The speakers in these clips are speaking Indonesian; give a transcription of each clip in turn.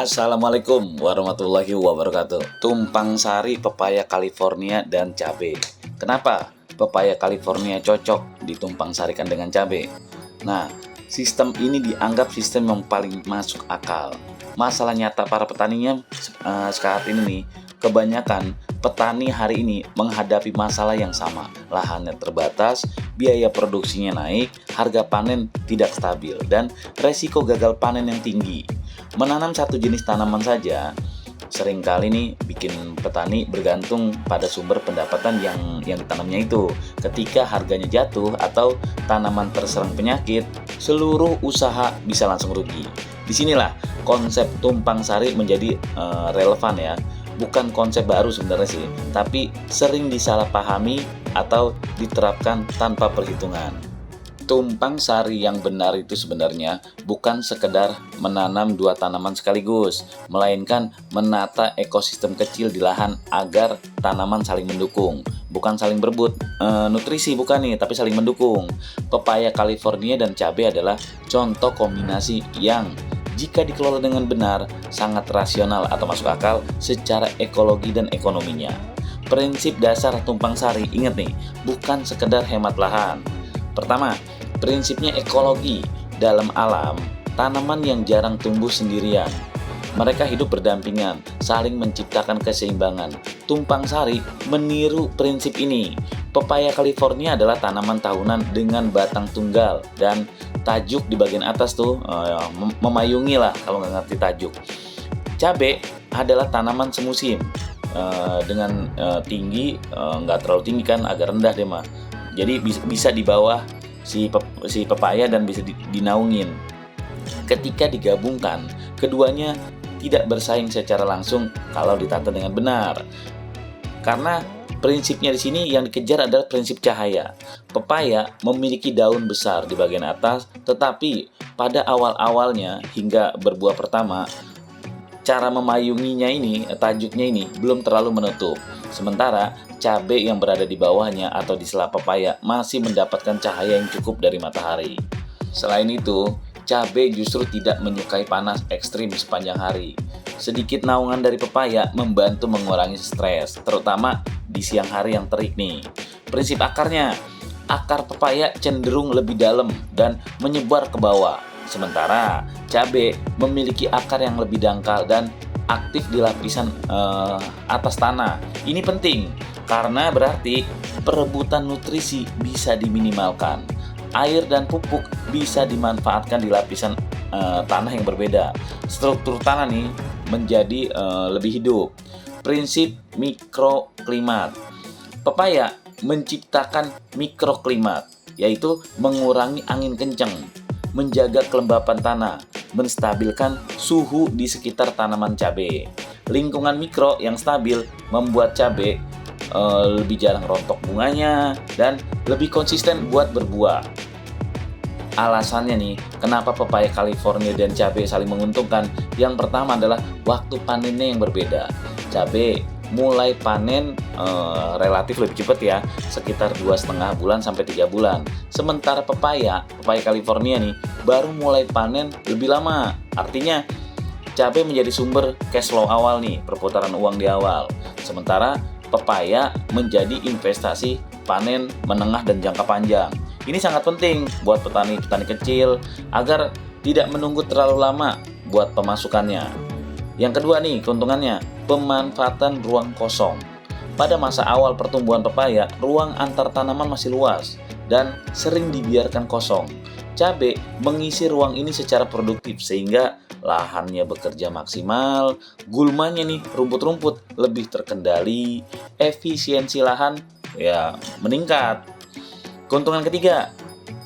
Assalamualaikum warahmatullahi wabarakatuh. Tumpang sari pepaya California dan cabai. Kenapa pepaya California cocok ditumpang sarikan dengan cabai? Nah, sistem ini dianggap sistem yang paling masuk akal. Masalah nyata para petaninya saat ini nih, kebanyakan petani hari ini menghadapi masalah yang sama. Lahannya terbatas, biaya produksinya naik, harga panen tidak stabil, dan resiko gagal panen yang tinggi. Menanam satu jenis tanaman saja seringkali nih bikin petani bergantung pada sumber pendapatan yang ditanamnya itu. Ketika harganya jatuh atau tanaman terserang penyakit, seluruh usaha bisa langsung rugi. Disinilah konsep tumpang sari menjadi relevan ya. Bukan konsep baru sebenarnya sih, tapi sering disalahpahami atau diterapkan tanpa perhitungan. Tumpang sari yang benar itu sebenarnya bukan sekedar menanam dua tanaman sekaligus, melainkan menata ekosistem kecil di lahan agar tanaman saling mendukung. Bukan saling berebut nutrisi, bukan nih, tapi saling mendukung. Pepaya California dan cabai adalah contoh kombinasi yang jika dikelola dengan benar, sangat rasional atau masuk akal secara ekologi dan ekonominya. Prinsip dasar tumpang sari, ingat nih, bukan sekedar hemat lahan. Pertama, prinsipnya ekologi. Dalam alam, tanaman yang jarang tumbuh sendirian. Mereka hidup berdampingan, saling menciptakan keseimbangan. Tumpang sari meniru prinsip ini. Pepaya California adalah tanaman tahunan dengan batang tunggal dan tajuk di bagian atas tuh memayungi lah kalau nggak ngerti tajuk. Cabai adalah tanaman semusim dengan tinggi, nggak terlalu tinggi kan, agak rendah deh mah. Jadi bisa di bawah si pepaya dan bisa dinaungin. Ketika digabungkan, keduanya tidak bersaing secara langsung kalau ditata dengan benar. Karena prinsipnya di sini yang dikejar adalah prinsip cahaya. Pepaya memiliki daun besar di bagian atas, tetapi pada awal-awalnya hingga berbuah pertama, cara memayunginya ini, tajuknya ini belum terlalu menutup. Sementara cabai yang berada di bawahnya atau di sela pepaya masih mendapatkan cahaya yang cukup dari matahari. Selain itu, cabai justru tidak menyukai panas ekstrim sepanjang hari. Sedikit naungan dari pepaya membantu mengurangi stres, terutama di siang hari yang terik nih. Prinsip akarnya, akar pepaya cenderung lebih dalam dan menyebar ke bawah. Sementara cabai memiliki akar yang lebih dangkal dan aktif di lapisan atas tanah. Ini penting karena berarti perebutan nutrisi bisa diminimalkan. Air dan pupuk bisa dimanfaatkan di lapisan tanah yang berbeda. Struktur tanah nih menjadi lebih hidup. Prinsip mikroklimat. Pepaya menciptakan mikroklimat, yaitu mengurangi angin kencang, menjaga kelembapan tanah, menstabilkan suhu di sekitar tanaman cabai. Lingkungan mikro yang stabil membuat cabai lebih jarang rontok bunganya dan lebih konsisten buat berbuah. Alasannya nih, kenapa pepaya California dan cabai saling menguntungkan? Yang pertama adalah waktu panennya yang berbeda. Cabai mulai panen relatif lebih cepat ya, sekitar 2,5 bulan sampai 3 bulan. Sementara pepaya California nih baru mulai panen lebih lama. Artinya cabai menjadi sumber cash flow awal nih, perputaran uang di awal. Sementara pepaya menjadi investasi panen menengah dan jangka panjang. Ini sangat penting buat petani-petani kecil agar tidak menunggu terlalu lama buat pemasukannya. Yang kedua nih keuntungannya, pemanfaatan ruang kosong. Pada masa awal pertumbuhan pepaya, ruang antar tanaman masih luas dan sering dibiarkan kosong. Cabai mengisi ruang ini secara produktif sehingga lahannya bekerja maksimal, gulmanya nih, rumput-rumput lebih terkendali, efisiensi lahan ya meningkat. Keuntungan ketiga,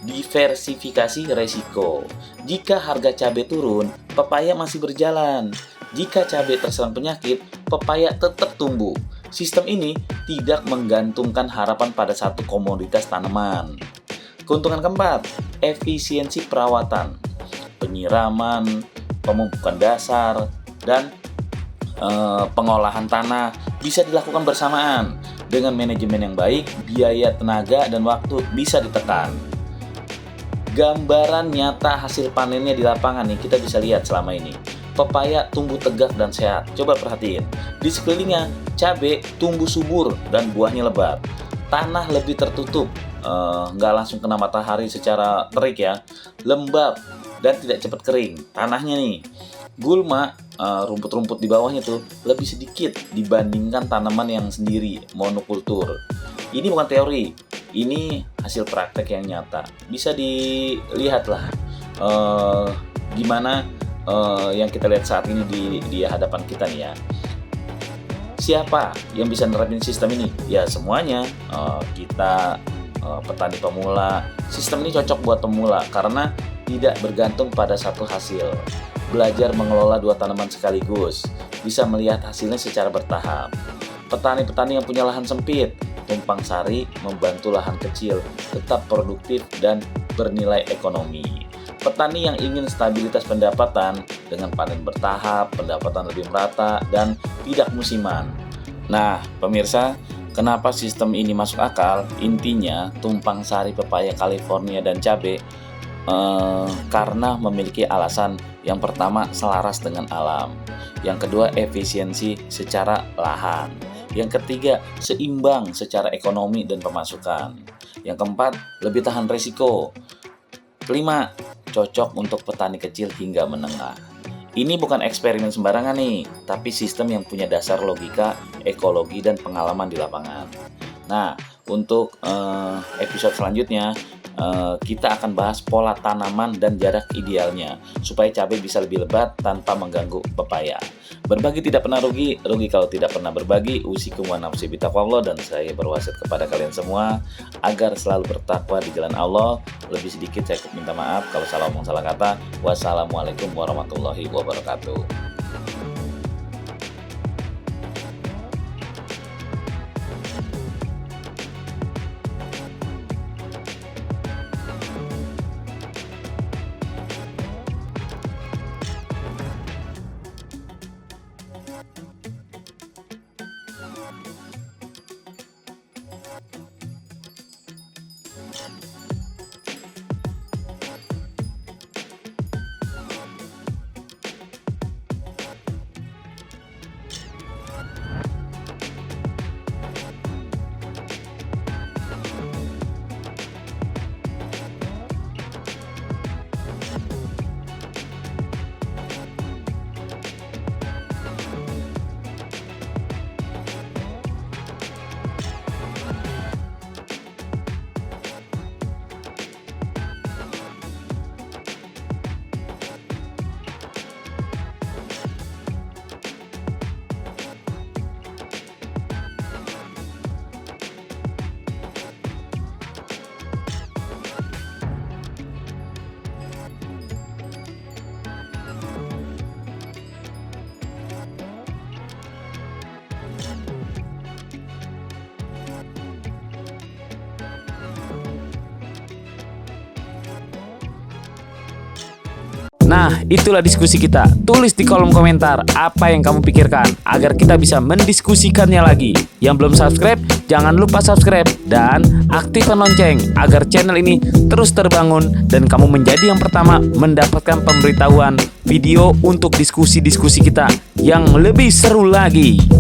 diversifikasi resiko. Jika harga cabai turun, pepaya masih berjalan. Jika cabai terserang penyakit, pepaya tetap tumbuh. Sistem ini tidak menggantungkan harapan pada satu komoditas tanaman. Keuntungan keempat, efisiensi perawatan, penyiraman, pemupukan dasar, dan pengolahan tanah bisa dilakukan bersamaan. Dengan manajemen yang baik, biaya tenaga dan waktu bisa ditekan. Gambaran nyata hasil panennya di lapangan nih kita bisa lihat selama ini. pepaya tumbuh tegak dan sehat. Coba perhatiin, di sekelilingnya cabai tumbuh subur dan buahnya lebat. Tanah lebih tertutup, nggak langsung kena matahari secara terik ya, lembab dan tidak cepat kering. Tanahnya nih, gulma, rumput-rumput di bawahnya tuh lebih sedikit dibandingkan tanaman yang sendiri monokultur. Ini bukan teori, ini hasil praktek yang nyata. Bisa dilihat lah gimana yang kita lihat saat ini di hadapan kita nih ya. Siapa yang bisa nerapin sistem ini? Ya semuanya, kita petani pemula. Sistem ini cocok buat pemula karena tidak bergantung pada satu hasil. Belajar mengelola 2 tanaman sekaligus, bisa melihat hasilnya secara bertahap. Petani-petani yang punya lahan sempit, tumpang sari membantu lahan kecil tetap produktif dan bernilai ekonomi. Petani yang ingin stabilitas pendapatan dengan panen bertahap, pendapatan lebih merata, dan tidak musiman. Nah, pemirsa, kenapa sistem ini masuk akal? Intinya, tumpang sari pepaya California dan cabai karena memiliki alasan. Yang pertama, selaras dengan alam. Yang kedua, efisiensi secara lahan. Yang ketiga, seimbang secara ekonomi dan pemasukan. Yang keempat, lebih tahan risiko. Kelima, cocok untuk petani kecil hingga menengah. Ini bukan eksperimen sembarangan nih, tapi sistem yang punya dasar logika, ekologi, dan pengalaman di lapangan. Nah, untuk episode selanjutnya, kita akan bahas pola tanaman dan jarak idealnya supaya cabai bisa lebih lebat tanpa mengganggu pepaya. Berbagi tidak pernah rugi, rugi kalau tidak pernah berbagi. Usikum wa nafsi bitaqwallah, dan saya berwasiat kepada kalian semua agar selalu bertakwa di jalan Allah. Lebih sedikit saya minta maaf kalau salah omong salah kata. Wassalamualaikum warahmatullahi wabarakatuh. Nah, itulah diskusi kita. Tulis di kolom komentar apa yang kamu pikirkan agar kita bisa mendiskusikannya lagi. Yang belum subscribe, jangan lupa subscribe dan aktifkan lonceng agar channel ini terus terbangun dan kamu menjadi yang pertama mendapatkan pemberitahuan video untuk diskusi-diskusi kita yang lebih seru lagi.